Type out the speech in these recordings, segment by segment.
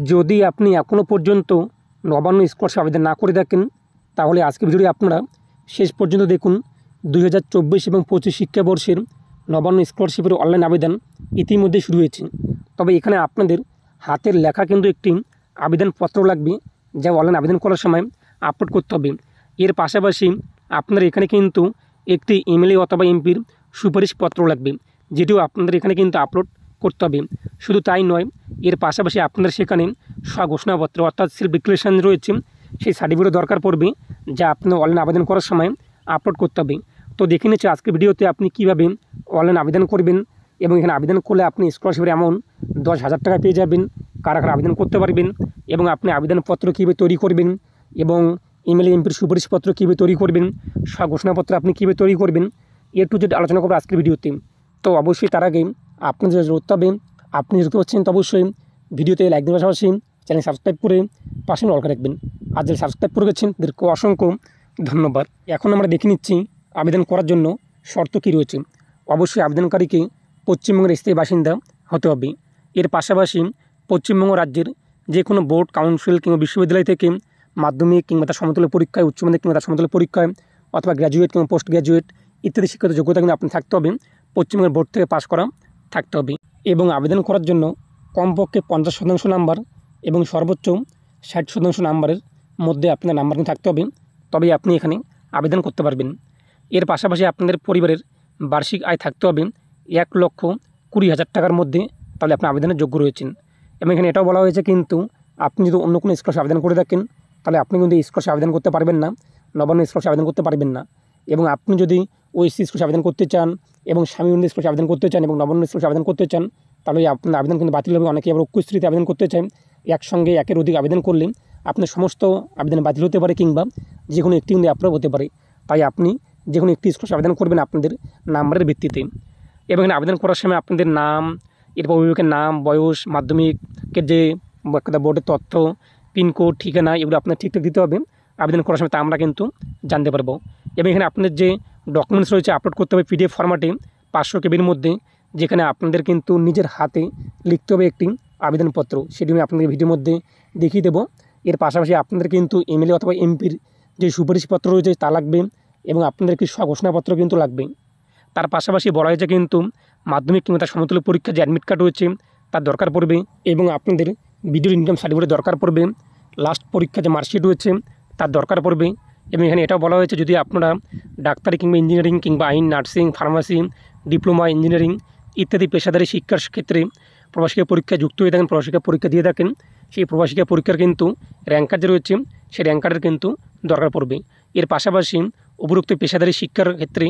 যদি আপনি এখনও পর্যন্ত নবান্ন স্কলারশিপ আবেদন না করে থাকেন তাহলে আজকের ভিডিওটি আপনারা শেষ পর্যন্ত দেখুন। 2024 এবং 25 শিক্ষাবর্ষের নবান্ন স্কলারশিপের অনলাইন আবেদন ইতিমধ্যে শুরু হয়েছে। তবে এখানে আপনাদের হাতের লেখা কিন্তু একটি আবেদনপত্র লাগবে, যা অনলাইন আবেদন করার সময় আপলোড করতে হবে। এর পাশাপাশি আপনার এখানে কিন্তু একটি এমএলএ অথবা এমপির সুপারিশপত্র লাগবে, যেটিও আপনাদের এখানে কিন্তু আপলোড করতে হবে। শুধু তাই নয়, এর পাশাপাশি আপনাদের সেখানে স্বঘোষণাপত্র অর্থাৎ সেলফ ডিক্লারেশন রয়েছে, সেই সার্টিফিকেট দরকার পড়বে, যা আপনি অনলাইন আবেদন করার সময় আপলোড করতে হবে। তো দেখে নিচ্ছি আজকের ভিডিওতে আপনি কীভাবে অনলাইন আবেদন করবেন এবং এখানে আবেদন করলে আপনি স্কলারশিপের অ্যামাউন্ট 10,000 টাকা পেয়ে যাবেন, কারা কারা আবেদন করতে পারবেন এবং আপনি আবেদনপত্র কীভাবে তৈরি করবেন এবং এমএলএ এমপির সুপারিশপত্র কীভাবে তৈরি করবেন, স্বঘোষণাপত্র আপনি কীভাবে তৈরি করবেন, এ টু জেড আলোচনা করবো আজকের ভিডিওতে। তো অবশ্যই তার আগে আপনি যেটা করতে হবে, আপনি যদি হচ্ছেন তো অবশ্যই ভিডিওতে লাইক দেওয়ার পাশাপাশি চ্যানেল সাবস্ক্রাইব করে পাশে অল করে রাখবেন। আর যারা সাবস্ক্রাইব করে গেছেন তাদেরকে অসংখ্য ধন্যবাদ। এখন আমরা দেখে নিচ্ছি আবেদন করার জন্য শর্ত কী রয়েছে। অবশ্যই আবেদনকারীকে পশ্চিমবঙ্গের স্থায়ী বাসিন্দা হতে হবে। এর পাশাপাশি পশ্চিমবঙ্গ রাজ্যের যে কোনো বোর্ড, কাউন্সিল কিংবা বিশ্ববিদ্যালয় থেকে মাধ্যমিক কিংবা তার সমতুল্য পরীক্ষায়, উচ্চ মাধ্যমিক কিংবা তার সমতুল্য পরীক্ষায় অথবা গ্র্যাজুয়েট কিংবা পোস্ট গ্র্যাজুয়েট ইত্যাদি শিক্ষাগত যোগ্যতা কিন্তু আপনি থাকতে হবে, পশ্চিমবঙ্গের বোর্ড থেকে পাশ করা থাকতে হবে। এবং আবেদন করার জন্য কমপক্ষে 50% নাম্বার এবং সর্বোচ্চ 60% নাম্বারের মধ্যে আপনার নাম্বার কিন্তু থাকতে হবে, তবেই আপনি এখানে আবেদন করতে পারবেন। এর পাশাপাশি আপনাদের পরিবারের বার্ষিক আয় থাকতে হবে 1,20,000 টাকার মধ্যে, তাহলে আপনি আবেদনের যোগ্য রয়েছেন। এবং এখানে এটাও বলা হয়েছে কিন্তু আপনি যদি অন্য কোনো স্কলারশিপ আবেদন করে থাকেন তাহলে আপনি কিন্তু স্কলারশিপ আবেদন করতে পারবেন না, নবান্ন স্কলারশিপ আবেদন করতে পারবেন না। এবং আপনি যদি ওএসসি স্কলারশিপ আবেদন করতে চান এবং স্বামী স্কলারশিপ আবেদন করতে চান এবং নবান্ন স্কলারশিপ আবেদন করতে চান, তাহলে আপনার আবেদন কিন্তু বাতিল হবে। অনেকে আবার ঐক্যশ্রীতে আবেদন করতে চান, একসঙ্গে একের অধিক আবেদন করলে আপনার সমস্ত আবেদন বাতিল হতে পারে কিংবা যে কোনো একটি কিন্তু অ্যাপ্রুভ হতে পারে। তাই আপনি যে কোনো একটি স্কলারশিপ আবেদন করবেন আপনাদের নাম্বারের ভিত্তিতে। এবং এখানে আবেদন করার সময় আপনাদের নাম, এরপর অভিভাবকের নাম, বয়স, মাধ্যমিকের যে বোর্ডের তথ্য, পিনকোড, ঠিকানা, এগুলো আপনার ঠিকঠাক দিতে হবে আবেদন করার সময়, তা আমরা কিন্তু জানতে পারবো। এবং এখানে আপনাদের যে ডকুমেন্টস রয়েছে আপলোড করতে হবে পিডিএফ ফরম্যাটে 500 কেবির মধ্যে, যেখানে আপনাদের কিন্তু নিজের হাতে লিখতে হবে একটি আবেদনপত্র, সেটি আমি আপনাদের ভিডিওর মধ্যে দেখিয়ে দেবো। এর পাশাপাশি আপনাদের কিন্তু এমএলএ অথবা এমপির যে সুপারিশপত্র রয়েছে তা লাগবে এবং আপনাদের একটি স্বঘোষণাপত্র কিন্তু লাগবে। তার পাশাপাশি বলা হয়েছে কিন্তু মাধ্যমিক কিংবা তার সমতুল্য পরীক্ষার যে অ্যাডমিট কার্ড রয়েছে তার দরকার পড়বে এবং আপনাদের ভিডিও ইনকাম সার্টিফিকেট দরকার পড়বে, লাস্ট পরীক্ষার যে মার্কশিট রয়েছে তার দরকার পড়বে। এবং এখানে এটাও বলা হয়েছে যদি আপনারা ডাক্তারি কিংবা ইঞ্জিনিয়ারিং কিংবা আইন, নার্সিং, ফার্মাসি, ডিপ্লোমা, ইঞ্জিনিয়ারিং ইত্যাদি পেশাদারি শিক্ষার ক্ষেত্রে প্রবাসিকা পরীক্ষায় যুক্ত হয়ে থাকেন, প্রবাসিকা পরীক্ষা দিয়ে থাকেন, সেই প্রবাসিকা পরীক্ষার কিন্তু র্যাঙ্ক কার্ড যে রয়েছে সেই র্যাঙ্ক কার্ডের কিন্তু দরকার পড়বে। এর পাশাপাশি উপরোক্ত পেশাদারি শিক্ষার ক্ষেত্রে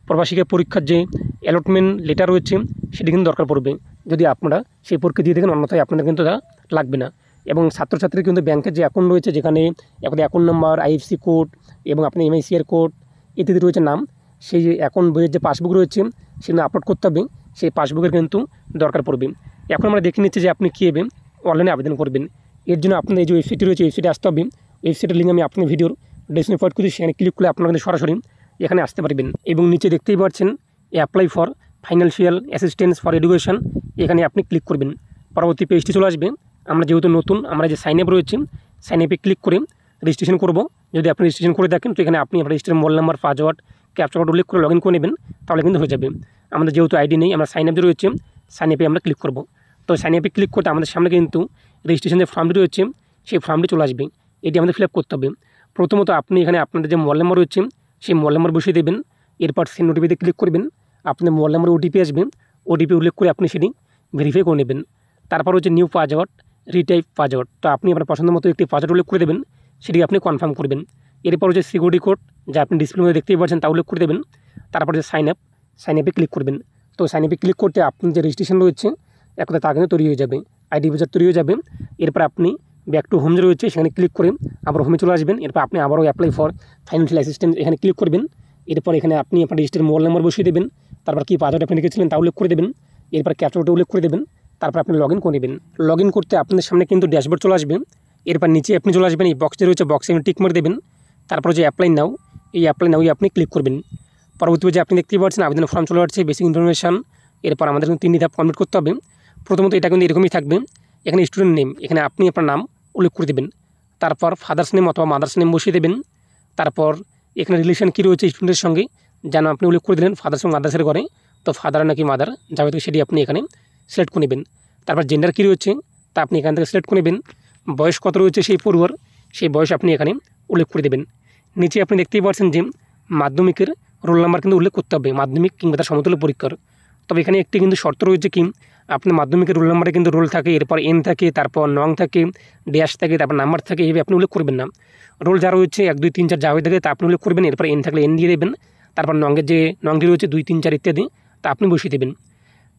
প্রবাসিকা পরীক্ষার যে অ্যালটমেন্ট লেটার রয়েছে সেটি কিন্তু দরকার পড়বে যদি আপনারা সেই পরীক্ষা দিয়ে থাকেন, অন্যথায় আপনাদের কিন্তু তা লাগবে না। এবং ছাত্রছাত্রীর কিন্তু ব্যাংকের যে অ্যাকাউন্ট রয়েছে, যেখানে অ্যাকাউন্ট নাম্বার, আইএফসি কোড এবং আপনার এমআইসিআর কোড ইত্যাদি রয়েছে নাম, সেই অ্যাকাউন্ট বইয়ের যে পাসবুক রয়েছে সেগুলো আপলোড করতে হবে, সেই পাসবুকের কিন্তু দরকার পড়বে। এখন আমরা দেখে নিচ্ছি যে আপনি কীভাবে অনলাইনে আবেদন করবেন। এর জন্য আপনাদের এই যে ওয়েবসাইটটি রয়েছে ওয়েবসাইটে আসতে হবে। ওয়েবসাইটের লিঙ্ক আমি আপনার ভিডিওর ডেসক্রিপশনে প্রোভাইড করছি, সেখানে ক্লিক করলে আপনারা কিন্তু সরাসরি এখানে আসতে পারবেন। এবং নিচে দেখতেই পাচ্ছেন apply for financial assistance for education, এখানে আপনি ক্লিক করবেন। পরবর্তী পেজটি চলে আসবে। আমরা যেহেতু নতুন, আমরা যে সাইন আপ রয়েছে সাইন আপে ক্লিক করে রেজিস্ট্রেশন করব। যদি আপনি রেজিস্ট্রেশন করে থাকেন তো এখানে আপনি আপনার registration mobile number, password, captcha code উল্লেখ করে লগ ইন করে নেবেন, তাহলে কিন্তু হয়ে যাবে। আমাদের যেহেতু আইডি নেই, আমরা সাইন আপে রয়েছে, সাইন আপে আমরা ক্লিক করব। তো সাইন আপে ক্লিক করতে আমাদের সামনে কিন্তু রেজিস্ট্রেশন যে ফর্মটি রয়েছে সেই ফর্মটি চলে আসবে, এটি আমাদের ফিল আপ করতে হবে। প্রথমত আপনি এখানে আপনাদের যে মোবাইল নাম্বার রয়েছে সেই মোবাইল নাম্বার বসিয়ে দেবেন, এরপর সেন্ড ওটিপিতে ক্লিক করবেন, আপনাদের মোবাইল নাম্বারে ওটিপি আসবে, ওটিপি উল্লেখ করে আপনি সেটি ভেরিফাই করে নেবেন। তারপর হচ্ছে নিউ পাসওয়ার্ড, রিটাইপ পাসওয়ার্ড, তো আপনি আপনার পছন্দ মতো একটি পাসওয়ার্ড উল্লেখ করে দেবেন, সেটি আপনি কনফার্ম করবেন। এরপর হচ্ছে সিকিউরিটি কোড, যা আপনি ডিসপ্লের মধ্যে দেখতেই পাচ্ছেন, তা উল্লেখ করে দেবেন। তারপর হচ্ছে সাইন আপ, সাইন আপে ক্লিক করবেন। তো সাইন আপে ক্লিক করতে আপনার যে রেজিস্ট্রেশন রয়েছে এক কথা তা কিন্তু তৈরি হয়ে যাবে, আইডি বাজার তৈরি হয়ে যাবে। এরপর আপনি ব্যাক টু হোম যে রয়েছে সেখানে ক্লিক করে আবার হোমে চলে আসবেন। এরপর আপনি আবারও অ্যাপ্লাই ফর ফাইন্যান্সিয়াল অ্যাসিস্ট্যান্স এখানে ক্লিক করবেন। এরপর এখানে আপনি আপনার রেজিস্টার মোবাইল নাম্বার বসিয়ে দেবেন, তারপর কি পাসওয়ার্ড আপনি লিখেছিলেন তা উল্লেখ করে দেবেন, এরপর ক্যাপচাটা উল্লেখ করে দেবেন, তারপর আপনি লগ ইন করে নেবেন। লগ ইন করতে আপনাদের সামনে কিন্তু ড্যাশবোর্ড চলে আসবে। এরপর নিচে আপনি চলে আসবেন, এই বক্স যে রয়েছে বক্সে টিক মার দেবেন, তারপর যে অ্যাপ্লাই নাও, এই অ্যাপ্লাই নাও আপনি ক্লিক করবেন। পরবর্তীতে যে আপনি দেখতেই পাচ্ছেন আবেদন ফর্ম চলে আসছে, বেসিক ইনফরমেশন। এরপর আমাদের কিন্তু 3 ধাপ কমপ্লিট করতে হবে। প্রথমত এটা কিন্তু এরকমই থাকবে, এখানে স্টুডেন্ট নেম, এখানে আপনি আপনার নাম উল্লেখ করে দেবেন। তারপর ফাদার্স নেম অথবা মাদার্স নেম বসিয়ে দেবেন। তারপর এখানে রিলেশন কী রয়েছে স্টুডেন্টের সঙ্গে যেন আপনি উল্লেখ করে দিলেন ফাদার্স এবং মাদার্সের ঘরে, তো ফাদার নাকি মাদার যাবে থেকে সেটি আপনি এখানে সিলেক্ট করে নেবেন। তারপর জেন্ডার কী রয়েছে তা আপনি এখান থেকে সিলেক্ট করে নেবেন। বয়স কত রয়েছে সেই পড়ুয়ার, সেই বয়স আপনি এখানে উল্লেখ করে দেবেন। নিচে আপনি দেখতেই পাচ্ছেন যে মাধ্যমিকের রোল নাম্বার কিন্তু উল্লেখ করতে হবে, মাধ্যমিক কিংবা তার সমতুল্য পরীক্ষার। তবে এখানে একটি কিন্তু শর্ত রয়েছে কি, আপনার মাধ্যমিকের রোল নাম্বারে কিন্তু রোল থাকে, এরপর এন থাকে, তারপর নং থাকে, ড্যাশ থাকে, তারপর নাম্বার থাকে, এইভাবে আপনি উল্লেখ করবেন না। রোল যা রয়েছে 1 2 3 4 যা হয়ে থাকে তা আপনি উল্লেখ করবেন, এরপর এন থাকলে এন দিয়ে দেবেন, তারপর নঙ্গের যে নংটি রয়েছে 2 3 4 ইত্যাদি তা আপনি বসিয়ে দেবেন।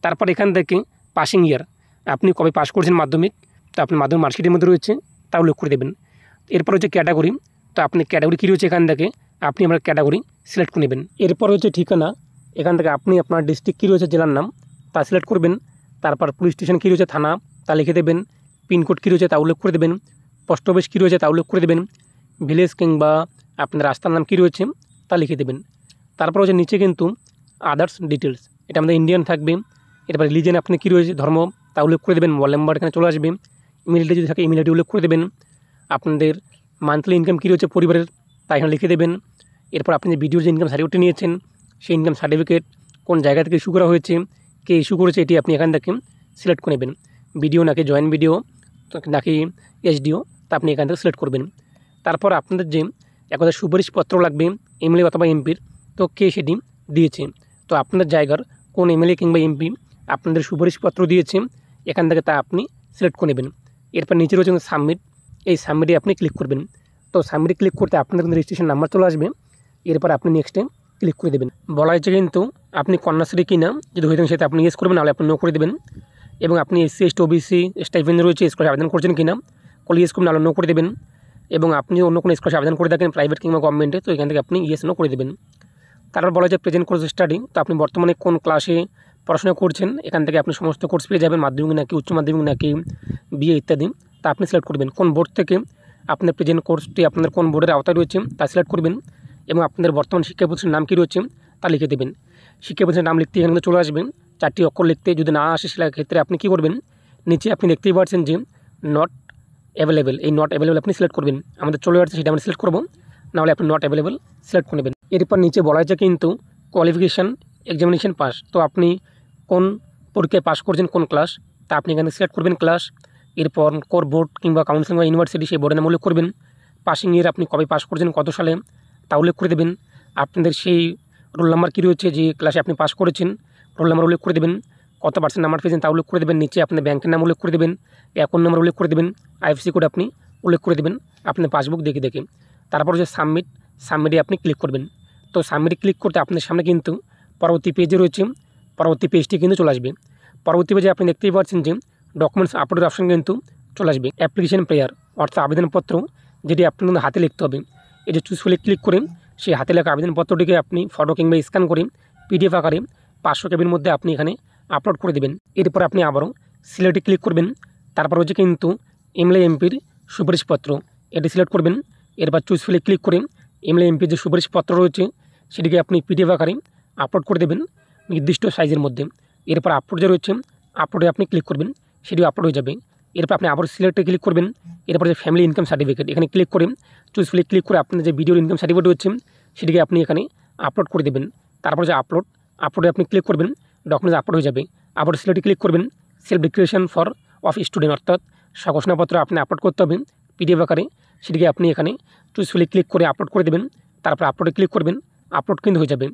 তারপর এখান থেকে পাসিং ইয়ার, আপনি কবে পাস করেছেন মাধ্যমিক, তো আপনি মাধ্যমিক মার্কশিটের মধ্যে রয়েছে তা উল্লেখ করে দেবেন। এরপর হচ্ছে ক্যাটাগরি, তো আপনি ক্যাটাগরি কী রয়েছে এখান থেকে আপনি আপনার ক্যাটাগরি সিলেক্ট করে নেবেন। এরপর হচ্ছে ঠিকানা, এখান থেকে আপনি আপনার ডিস্ট্রিক্ট কী রয়েছে জেলার নাম তা সিলেক্ট করবেন। তারপর পুলিশ স্টেশন কী রয়েছে থানা তা লিখে দেবেন। পিনকোড কী রয়েছে তা উল্লেখ করে দেবেন। পোস্ট অফিস কী রয়েছে তা উল্লেখ করে দেবেন। ভিলেজ কিংবা আপনার রাস্তার নাম কী রয়েছে তা লিখে দেবেন। তারপর হচ্ছে নিচে কিন্তু আদার্স ডিটেলস, এটা আমাদের ইন্ডিয়ান থাকবে। এরপর রিলিজিয়ান আপনি কী রয়েছে ধর্ম তা উল্লেখ করে দেবেন, মোবাইল নাম্বার এখানে চলে আসবে। ইমেল আইডি যদি থাকে ইমেল আইডি উল্লেখ করে দেবেন। আপনাদের মান্থলি ইনকাম কী রয়েছে পরিবারের তা এখানে লিখে দেবেন। এরপর আপনি যে ভিডিওর যে ইনকাম সার্টিফিকেট নিয়েছেন সেই ইনকাম সার্টিফিকেট কোন জায়গা থেকে ইস্যু করা হয়েছে, কে ইস্যু করেছে এটি আপনি এখান থেকে সিলেক্ট করে নেবেন। ভিডিও নাকি জয়েন্ট ভিডিও নাকি এসডিও তা আপনি এখান থেকে সিলেক্ট করবেন। তারপর আপনাদের যে একদা সুপারিশপত্র লাগবে এমএলএ অথবা এমপির, তো কে সেটি দিয়েছে, তো আপনার জায়গার কোন এমএলএ কিংবা এমপি আপনাদের সুপারিশপত্র দিয়েছে এখান থেকে তা আপনি সিলেক্ট করে নেবেন। এরপর নিচে রয়েছে সাবমিট, এই সাবমিটে আপনি ক্লিক করবেন। তো সাবমিটে ক্লিক করতে আপনাদের কিন্তু রেজিস্ট্রেশন নাম্বার চলে আসবে। এরপর আপনি নেক্সটে ক্লিক করে দেবেন। বলা হয়েছে কিন্তু আপনি কন্যাশ্রী কিনা, যদি হয়ে থাকেন সেটা আপনি ইয়েস করবেন, নাহলে আপনি নো করে দেবেন। এবং আপনি এসসি এসটি ওবিসি স্টাইপেন্ড রয়েছে স্কলারশিপ আবেদন করছেন কিনা, করলে ইয়েস করবেন, নাহলে নো করে দেবেন। এবং আপনি অন্য কোনো স্কলারশিপ আবেদন করে থাকেন প্রাইভেট কিংবা গভর্নমেন্টে, তো এখান থেকে আপনি ইয়েস নো করে দেবেন। তারপর বলা হয়েছে প্রেজেন্ট কোর্স স্টাডি, তো আপনি বর্তমানে কোন ক্লাসে পড়াশোনা করছেন এখান থেকে আপনি সমস্ত কোর্স পেয়ে যাবেন, মাধ্যমিক নাকি উচ্চ মাধ্যমিক নাকি বিএ ইত্যাদি, তা আপনি সিলেক্ট করবেন। কোন বোর্ড থেকে আপনার প্রেজেন্ট কোর্সটি আপনাদের কোন বোর্ডের আওতায় রয়েছে তা সিলেক্ট করবেন। এবং আপনাদের বর্তমান শিক্ষা প্রতিষ্ঠানের নাম কী রয়েছে তা লিখে দেবেন। শিক্ষা প্রতিষ্ঠানের নাম লিখতে এখানে চলে আসবেন, 4টি অক্ষর লিখতে, যদি না আসে সেক্ষেত্রে আপনি কী করবেন, নিচে আপনি দেখতেই পাচ্ছেন যে নট অ্যাভেলেবেল, এই নট অ্যাভেলেবেল আপনি সিলেক্ট করবেন। আমাদের চলে আসছে সেটা আমরা সিলেক্ট করবো, নাহলে আপনি নট অ্যাভেলেবেল সিলেক্ট করে নেবেন। এরপর নিচে বলা হয়েছে কিন্তু কোয়ালিফিকেশান এক্সামিনেশন পাস, তো আপনি কোন পরীক্ষায় পাস করছেন কোন ক্লাস তা আপনি এখানে সিলেক্ট করবেন ক্লাস। এরপর কোর বোর্ড কিংবা কাউন্সিল বা ইউনিভার্সিটি সেই বোর্ডের নাম উল্লেখ করবেন। পাসিং ইয়ার আপনি কবে পাস করছেন কত সালে তা উল্লেখ করে দেবেন। আপনাদের সেই রোল নাম্বার কী রয়েছে যে ক্লাসে আপনি পাস করেছেন রোল নাম্বার উল্লেখ করে দেবেন। কত পার্সেন্ট নাম্বার পেয়েছেন তা উল্লেখ করে দেবেন। নিচে আপনার ব্যাংকের নাম উল্লেখ করে দেবেন, অ্যাকাউন্ট নাম্বার উল্লেখ করে দেবেন, আইএফএসসি কোড আপনি উল্লেখ করে দেবেন আপনার পাসবুক দেখে দেখে। তারপর হচ্ছে সাবমিটে আপনি ক্লিক করবেন। তো সাবমিটে ক্লিক করতে আপনার সামনে কিন্তু পরবর্তী পেজে রয়েছে, পরবর্তী পেজটি কিন্তু চলে আসবে। পরবর্তী পেজে আপনি দেখতেই পাচ্ছেন যে ডকুমেন্টস আপলোডের অপশন কিন্তু চলে আসবে। অ্যাপ্লিকেশন প্রেয়ার অর্থাৎ আবেদনপত্র, যেটি আপনার হাতে লিখতে হবে। এই যে চুজ ফিলে ক্লিক করে সেই হাতে লেখা আবেদনপত্রটিকে আপনি ফটো কিংবা স্ক্যান করে পিডিএফ আকারে 500 কেবির মধ্যে আপনি এখানে আপলোড করে দেবেন। এরপর আপনি আবারও সিলেক্টে ক্লিক করবেন। তারপর হচ্ছে কিন্তু এমএলএ এমপির সুপারিশপত্র, এটি সিলেক্ট করবেন। এরপর চুজ ফিলে ক্লিক করে এমএলএ এমপির যে সুপারিশপত্র রয়েছে সেটিকে আপনি পিডিএফ আকারে আপলোড করে দেবেন নির্দিষ্ট সাইজের মধ্যে। এরপর আপলোড যে রয়েছে আপলোডে আপনি ক্লিক করবেন, সেটিও আপলোড হয়ে যাবে। এরপর আপনি আবার সিলেক্টে ক্লিক করবেন। এরপর যে ফ্যামিলি ইনকাম সার্টিফিকেট এখানে ক্লিক করে চুজ ফিলে ক্লিক করে আপনার যে ভিডিওর ইনকাম সার্টিফিকেট রয়েছে সেটিকে আপনি এখানে আপলোড করে দেবেন। তারপর যে আপলোডে আপনি ক্লিক করবেন, ডকুমেন্টস আপলোড হয়ে যাবে। আবার সিলেক্টে ক্লিক করবেন, self declaration for of student অর্থাৎ স্বঘোষণাপত্র আপনি আপলোড করতে হবে পিডিএফ আকারে, সেটিকে আপনি এখানে চুজ ফিলে ক্লিক করে আপলোড করে দেবেন। তারপর আপলোডে ক্লিক করবেন, আপলোড কিন্তু হয়ে যাবে।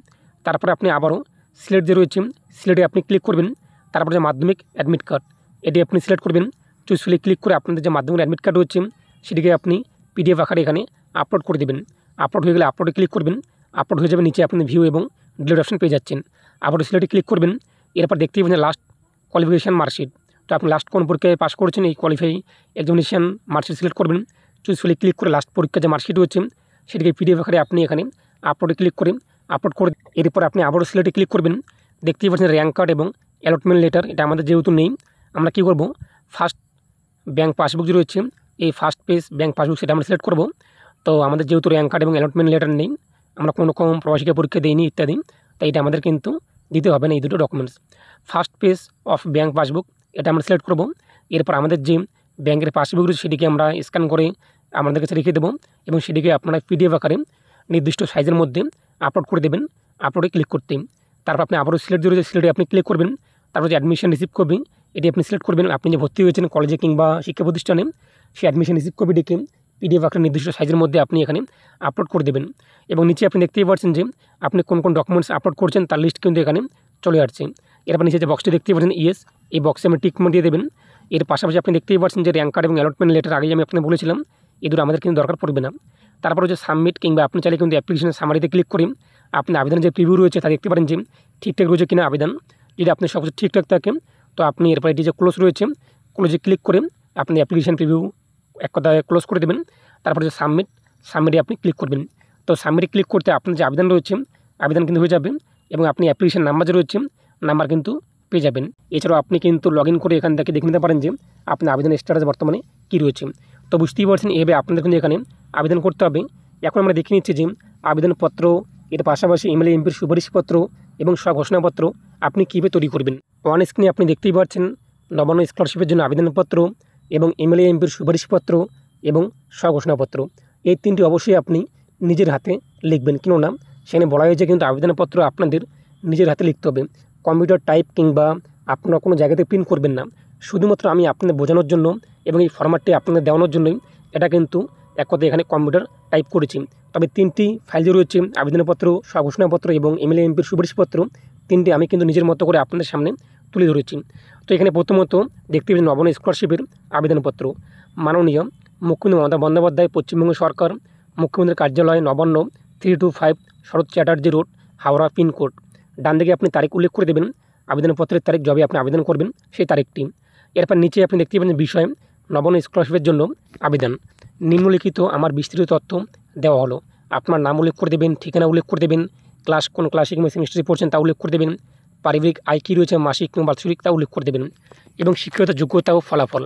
তারপরে আপনি আবারও সিলেক্ট যে রয়েছে সিলেক্টে আপনি ক্লিক করবেন। তারপরে যে মাধ্যমিক অ্যাডমিট কার্ড এটি আপনি সিলেক্ট করবেন। চুজ ফিলে ক্লিক করে আপনাদের যে মাধ্যমিক অ্যাডমিট কার্ড রয়েছে সেটিকে আপনি পিডিএফ আকারে এখানে আপলোড করে দেবেন। আপলোড হয়ে গেলে আপলোডে ক্লিক করবেন, আপলোড হয়ে যাবে। নিচে আপনি ভিউ এবং ডিলিট অপশন পেয়ে যাচ্ছেন। আবারও সিলেক্টে ক্লিক করবেন। এরপর দেখতেই পাবেন লাস্ট কোয়ালিফিকেশান মার্কশিট, তো আপনি লাস্ট কোন পরীক্ষায় পাস করেছেন এই কোয়ালিফাই এক্সামিনেশন মার্কশিট সিলেক্ট করবেন। চুজ ফিলে ক্লিক করে লাস্ট পরীক্ষার যে মার্কশিট রয়েছে সেটিকে পিডিএফ আকারে আপনি এখানে আপলোডে ক্লিক করে আপলোড করে এরপর আপনি আবারও সিলেক্টে ক্লিক করবেন। দেখতেই পাচ্ছেন র্যাঙ্ক কার্ড এবং অ্যালটমেন্ট লেটার, এটা আমাদের যেহেতু নেই আমরা কী করব, ফার্স্ট ব্যাঙ্ক পাসবুক যে রয়েছে এই ফার্স্ট পেজ ব্যাঙ্ক পাসবুক সেটা আমরা সিলেক্ট করব। তো আমাদের যেহেতু র্যাঙ্ক কার্ড এবং অ্যালটমেন্ট লেটার নেই, আমরা কোনো রকম প্রবাসিকা পরীক্ষা দিইনি ইত্যাদি, তাই এটা আমাদের কিন্তু দিতে হবে না এই দুটো documents. First page of bank passbook এটা আমরা সিলেক্ট করব। এরপর আমাদের যে ব্যাংকের পাসবুক রয়েছে সেটিকে আমরা স্ক্যান করে আমাদের কাছে রেখে দেবো এবং সেটিকে আপনারা PDF আকারে নির্দিষ্ট সাইজের মধ্যে আপলোড করে দেবেন। আপলোডে ক্লিক করতে তারপর আপনি আবারও সিলেক্ট যে রয়েছে সিলেক্টে আপনি ক্লিক করবেন। তারপর যে অ্যাডমিশন রিসিভ কপি এটি আপনি সিলেক্ট করবেন। আপনি যে ভর্তি হয়েছেন কলেজে কিংবা শিক্ষা প্রতিষ্ঠানে সেই অ্যাডমিশন রিসিভ কপিটিকে PDF আকারে নির্দিষ্ট সাইজের মধ্যে আপনি এখানে আপলোড করে দেবেন এবং নিচে আপনি দেখতেই পাচ্ছেন যে আপনি কোন কোন ডকুমেন্টস আপলোড করছেন তার লিস্ট কিন্তু এখানে চলে আসছে। এরপর নিচে যে বক্সটি দেখতেই পাচ্ছেন ইয়েস, এই বক্সে আপনি টিক মার্ক দিয়ে দেবেন। এর পাশাপাশি আপনি দেখতেই পাচ্ছেন যে র্যাঙ্ক কার্ড এবং অ্যালটমেন্ট লেটার আগেই আমি আপনাকে বলেছিলাম এই দুটো আমাদের কিন্তু দরকার পড়বে না। তারপরে যে সাবমিট কিংবা আপনি চাইলে কিন্তু অ্যাপ্লিকেশনের সামারিতে ক্লিক করে আপনি আবেদনের যে প্রিভিউ রয়েছে তা দেখতে পারেন যে ঠিকঠাক রয়েছে কিনা আবেদন। যদি আপনি সব কিছু ঠিকঠাক থাকে তো আপনি এরপরে এটি যে ক্লোজ রয়েছে ক্লোজে ক্লিক করে আপনি অ্যাপ্লিকেশন প্রিভিউ এক কথায় ক্লোজ করে দেবেন। তারপরে যে সাবমিটে আপনি ক্লিক করবেন। তো সাবমিটে ক্লিক করতে আপনার যে আবেদন রয়েছে আবেদন কিন্তু হয়ে যাবে এবং আপনি অ্যাপ্লিকেশন নাম্বার যে রয়েছে নাম্বার কিন্তু পেয়ে যাবেন। এছাড়াও আপনি কিন্তু লগ ইন করে এখান থেকে দেখে নিতে পারেন যে আপনার আবেদনের স্ট্যাটাস বর্তমানে কী রয়েছে। তো বুঝতেই পারছেন এভাবে আপনাদের কিন্তু এখানে আবেদন করতে হবে। এখন আমরা দেখে নিচ্ছি যে আবেদনপত্র এর পাশাপাশি MLA MP সুপারিশপত্র এবং স্বঘোষণাপত্র আপনি কীভাবে তৈরি করবেন। ওয়ান স্ক্রিনে আপনি দেখতেই পাচ্ছেন নবান্ন স্কলারশিপের জন্য আবেদনপত্র এবং MLA MP সুপারিশপত্র এবং স্বঘোষণাপত্র এই তিনটি অবশ্যই আপনি নিজের হাতে লিখবেন। কেননা সেখানে বলা হয়েছে কিন্তু আবেদনপত্র আপনাদের নিজের হাতে লিখতে হবে। কম্পিউটার টাইপ কিংবা আপনারা কোনো জায়গাতে প্রিন্ট করবেন না। শুধুমাত্র আমি আপনাদের বোঝানোর জন্য এবং এই ফরম্যাটটি আপনাদের দেওয়ানোর জন্যই এটা কিন্তু এক কথায় এখানে কম্পিউটার টাইপ করেছি। তবে তিনটি ফাইল যে রয়েছে আবেদনপত্র, স্বঘোষণাপত্র এবং MLA MP সুপারিশপত্র তিনটি আমি কিন্তু নিজের মতো করে আপনাদের সামনে তুলে ধরেছি। তো এখানে প্রথমত দেখতে পাবেন নবান্ন স্কলারশিপের আবেদনপত্র। মাননীয় মুখ্যমন্ত্রী মমতা বন্দ্যোপাধ্যায়, পশ্চিমবঙ্গ সরকার, মুখ্যমন্ত্রীর কার্যালয়, নবান্ন, 325 শরৎ চ্যাটার্জি রোড, হাওড়া পিনকোড। ডান দিকে আপনি তারিখ উল্লেখ করে দেবেন, আবেদনপত্রের তারিখ যবে আপনি আবেদন করবেন সেই তারিখটি। এরপর নিচে আপনি দেখতে পাবেন বিষয় নবান্ন স্কলারশিপের জন্য আবেদন। নিম্নলিখিত আমার বিস্তৃত তথ্য দেওয়া হলো। আপনার নাম উল্লেখ করে দেবেন, ঠিকানা উল্লেখ করে দেবেন, ক্লাস কোন ক্লাসে কিংবা সেমিস্টারে পড়ছেন তা উল্লেখ করে দেবেন, পারিবারিক আয় কী রয়েছে মাসিক কিংবা বাৎসরিক তা উল্লেখ করে দেবেন এবং শিক্ষাগত যোগ্যতা ও ফলাফল।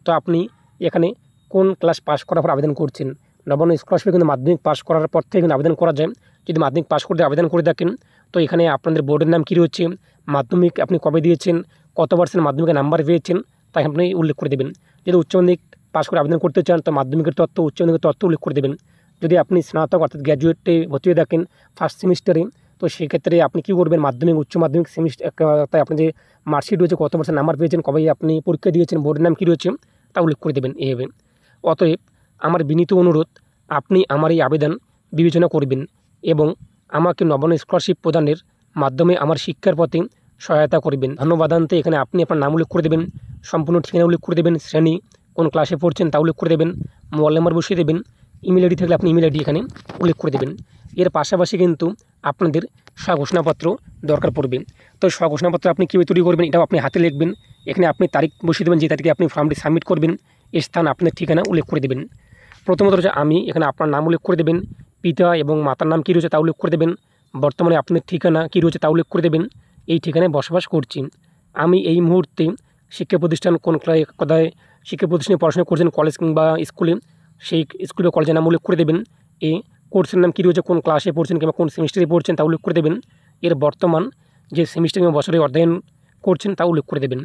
তো আপনি এখানে কোন ক্লাস পাস করার পর আবেদন করছেন। নবান্ন স্কলারশিপে কিন্তু মাধ্যমিক পাস করার পর থেকে কিন্তু আবেদন করা যায়। যদি মাধ্যমিক পাস করতে আবেদন করে থাকেন তো এখানে আপনাদের বোর্ডের নাম কী রয়েছে, মাধ্যমিক আপনি কবে দিয়েছেন, কত পার্সেন্ট মাধ্যমিকের নাম্বার পেয়েছেন তাই আপনি উল্লেখ করে দেবেন। যদি উচ্চ মাধ্যমিক পাস করে আবেদন করতে চান তো মাধ্যমিকের তথ্য, উচ্চ মাধ্যমিকের তথ্য উল্লেখ করে দেবেন। যদি আপনি স্নাতক অর্থাৎ গ্র্যাজুয়েটে ভর্তি হয়ে থাকেন ফার্স্ট সেমিস্টারে তো সেক্ষেত্রে আপনি কী করবেন, মাধ্যমিক উচ্চ মাধ্যমিক সেমিস্টার তাই আপনার যে মার্কশিট রয়েছে কত পার্সেন্ট নাম্বার পেয়েছেন, কবে আপনি পরীক্ষা দিয়েছেন, বোর্ডের নাম কী রয়েছে তা উল্লেখ করে দেবেন এইভাবে। অতএব আমার বিনীত অনুরোধ আপনি আমার এই আবেদন বিবেচনা করবেন এবং আমাকে নবান্ন স্কলারশিপ প্রদানের মাধ্যমে আমার শিক্ষার পথে সহায়তা করবেন। ধন্যবাদান্তে এখানে আপনি আপনার নাম উল্লেখ করে দেবেন, সম্পূর্ণ ঠিকানা উল্লেখ করে দেবেন, শ্রেণী কোন ক্লাসে পড়ছেন তা উল্লেখ করে দেবেন, মোবাইল নাম্বার বসিয়ে দেবেন, ইমেল আইডি থাকলে আপনি ইমেল আইডি এখানে উল্লেখ করে দেবেন। এর পাশাপাশি কিন্তু আপনাদের স্বঘোষণাপত্র দরকার পড়বে। তো স্বঘোষণাপত্র আপনি কীভাবে তৈরি করবেন এটাও আপনি হাতে লিখবেন। এখানে আপনি তারিখ বসিয়ে দেবেন, যে তারিখে আপনি ফর্মটি সাবমিট করবেন, স্থান আপনার ঠিকানা উল্লেখ করে দেবেন। প্রথমত হচ্ছে আমি এখানে আপনার নাম উল্লেখ করে দেবেন, পিতা এবং মাতার নাম কী রয়েছে তা উল্লেখ করে দেবেন, বর্তমানে আপনার ঠিকানা কী রয়েছে তা উল্লেখ করে দেবেন। এই ঠিকানায় বসবাস করছি। আমি এই মুহূর্তে শিক্ষা প্রতিষ্ঠান কোন কোথায় শিক্ষা প্রতিষ্ঠানে পড়াশোনা করছেন, কলেজ কিংবা স্কুলে, সেই স্কুল বা কলেজের নাম উল্লেখ করে দেবেন। এই কোর্সের নাম কী রয়েছে, কোন ক্লাসে পড়ছেন কিংবা কোন সেমিস্টারে পড়ছেন তা উল্লেখ করে দেবেন। এর বর্তমান যে সেমিস্টার কিংবা বছরে অধ্যয়ন করছেন তা উল্লেখ করে দেবেন।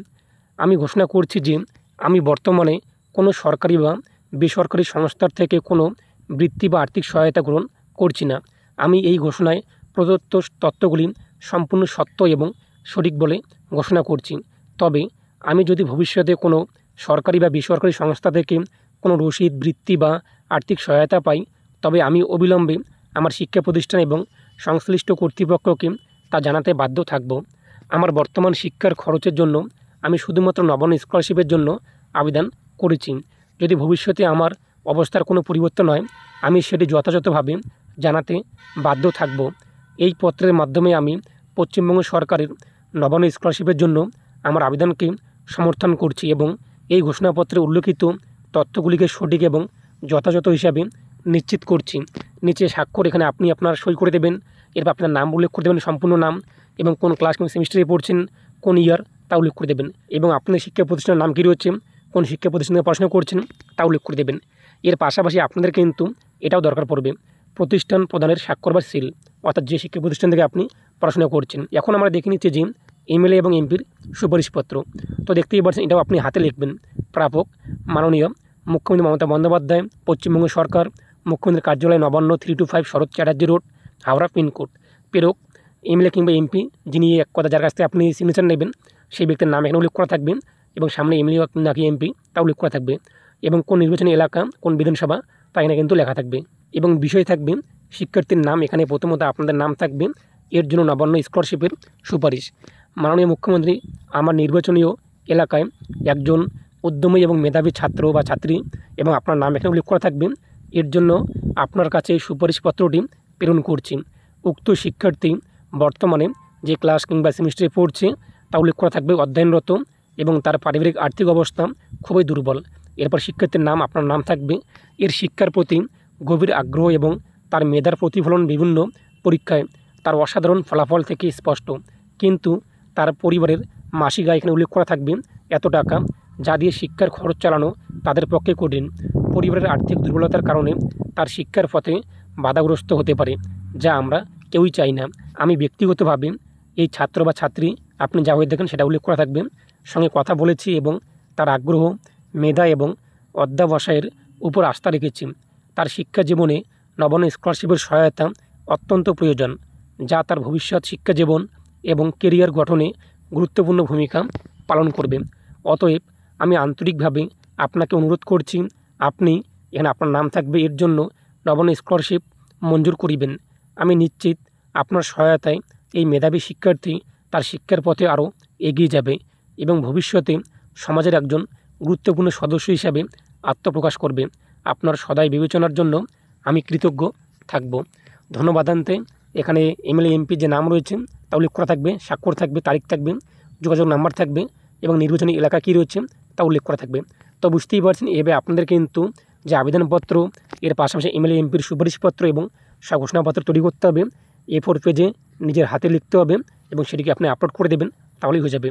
আমি ঘোষণা করছি যে আমি বর্তমানে কোনো সরকারি বা বেসরকারি সংস্থার থেকে কোনো বৃত্তি বা আর্থিক সহায়তা গ্রহণ করছি না। আমি এই ঘোষণায় প্রদত্ত তথ্যগুলি সম্পূর্ণ সত্য এবং সঠিক বলে ঘোষণা করছি। তবে আমি যদি ভবিষ্যতে কোনো সরকারি বা বেসরকারি সংস্থা থেকে কোনো রসিদ, বৃত্তি বা আর্থিক সহায়তা পাই তবে আমি অবিলম্বে আমার শিক্ষা প্রতিষ্ঠান এবং সংশ্লিষ্ট কর্তৃপক্ষকে তা জানাতে বাধ্য থাকব। আমার বর্তমান শিক্ষার খরচের জন্য আমি শুধুমাত্র নবান্ন স্কলারশিপের জন্য আবেদন করেছি। যদি ভবিষ্যতে আমার অবস্থার কোনো পরিবর্তন হয় আমি সেটি যথাযথভাবে জানাতে বাধ্য থাকব। এই পত্রের মাধ্যমে আমি পশ্চিমবঙ্গ সরকারের নবান্ন স্কলারশিপের জন্য আমার আবেদনকে সমর্থন করছি এবং এই ঘোষণাপত্রে উল্লেখিত তথ্যগুলিকে সঠিক এবং যথাযথ হিসাবে নিশ্চিত করছি। নিচে স্বাক্ষর এখানে আপনি আপনার সই করে দেবেন। এরপর আপনার নাম উল্লেখ করে দেবেন, সম্পূর্ণ নাম এবং কোন ক্লাস কোন সেমিস্টারে পড়ছেন, কোন ইয়ার তা উল্লেখ করে দেবেন এবং আপনার শিক্ষা প্রতিষ্ঠানের নাম কী রয়েছে, কোন শিক্ষা প্রতিষ্ঠানে পড়াশোনা করছেন তা উল্লেখ করে দেবেন। এর পাশাপাশি আপনাদের কিন্তু এটাও দরকার পড়বে প্রতিষ্ঠান প্রদানের স্বাক্ষর বা সিল, অর্থাৎ যে শিক্ষা প্রতিষ্ঠান থেকে আপনি পড়াশোনা করছেন। এখন আমরা দেখে নিচ্ছি যে এমএলএ এবং এমপির সুপারিশপত্র। তো দেখতেই পাচ্ছেন, এটাও আপনি হাতে লিখবেন। প্রাপক মাননীয় মুখ্যমন্ত্রী মমতা বন্দ্যোপাধ্যায়, পশ্চিমবঙ্গ সরকার, মুখ্যমন্ত্রীর কার্যালয়, নবান্ন, 325 শরৎ চ্যাটার্জি রোড, হাওড়া পিনকোড। প্রেরক এমএলএ কিংবা এমপি, যিনি এক কথা যার কাছ থেকে আপনি সিগনেচার নেবেন, সেই ব্যক্তির নাম এখানে উল্লেখ করা থাকবে এবং সামনে এমএলএ নাকি এমপি তা উল্লেখ করা থাকবে এবং কোন নির্বাচনী এলাকা, কোন বিধানসভা তা এখানে কিন্তু লেখা থাকবে এবং বিষয় থাকবে শিক্ষার্থীর নাম। এখানে প্রথমত আপনাদের নাম থাকবে, এর জন্য নবান্ন স্কলারশিপের সুপারিশ। মাননীয় মুখ্যমন্ত্রী, আমার নির্বাচনীয় এলাকায় একজন উদ্যমী এবং মেধাবী ছাত্র বা ছাত্রী এবং আপনার নাম এখানে উল্লেখ করা থাকবে, এর জন্য আপনার কাছে এই সুপারিশপত্রটি প্রেরণ করছি। উক্ত শিক্ষার্থী বর্তমানে যে ক্লাস কিংবা সেমিস্টারে পড়ছে তা উল্লেখ করা থাকবে, অধ্যয়নরত এবং তার পারিবারিক আর্থিক অবস্থা খুবই দুর্বল। এরপর শিক্ষার্থীর নাম, আপনার নাম থাকবে। এর শিক্ষার প্রতি গভীর আগ্রহ এবং তার মেধার প্রতিফলন বিভিন্ন পরীক্ষায় তার অসাধারণ ফলাফল থেকে স্পষ্ট, কিন্তু তার পরিবারের মাসিক আয় এখানে উল্লেখ করা থাকবে এত টাকা, যা দিয়ে শিক্ষার খরচ চালানো তাদের পক্ষে কঠিন। পরিবারের আর্থিক দুর্বলতার কারণে তার শিক্ষার পথে বাধাগ্রস্ত হতে পারে, যা আমরা কেউই চাই না। আমি ব্যক্তিগতভাবে এই ছাত্র বা ছাত্রী আপনি যা হয়ে দেখেন সেটা উল্লেখ করা থাকবে, সঙ্গে কথা বলেছি এবং তার আগ্রহ, মেধা এবং অধ্যবসায়ের উপর আস্থা রেখেছি। তার শিক্ষা জীবনে নবান্ন স্কলারশিপের সহায়তা অত্যন্ত প্রয়োজন, যা তার ভবিষ্যৎ শিক্ষা জীবন এবং কেরিয়ার গঠনে গুরুত্বপূর্ণ ভূমিকা পালন করবে। অতএব আমি আন্তরিকভাবে আপনাকে অনুরোধ করছি, আপনি এখানে আপনার নাম থাকবে, এর জন্য নবান্ন স্কলারশিপ মঞ্জুর করিবেন। আমি নিশ্চিত আপনার সহায়তায় এই মেধাবী শিক্ষার্থী তার শিক্ষার পথে আরও এগিয়ে যাবে এবং ভবিষ্যতে সমাজের একজন গুরুত্বপূর্ণ সদস্য হিসাবে আত্মপ্রকাশ করবে। আপনার সদাই বিবেচনার জন্য আমি কৃতজ্ঞ থাকব। ধন্যবাদান্তে এখানে এমএলএ এমপি যে নাম রয়েছে তা উল্লেখ করা থাকবে, স্বাক্ষর থাকবে, তারিখ থাকবে, যোগাযোগ নাম্বার থাকবে এবং নির্বাচনী এলাকা কী রয়েছে তা উল্লেখ করা থাকবে। তো বুঝতেই পারছেন, এভাবে আপনাদের কিন্তু যে আবেদনপত্র, এর পাশাপাশি এমএলএ এমপির সুপারিশপত্র এবং ঘোষণাপত্র তৈরি করতে হবে। A4 পেজে নিজের হাতে লিখতে হবে এবং সেটিকে আপনি আপলোড করে দেবেন, তাহলেই হয়ে যাবে।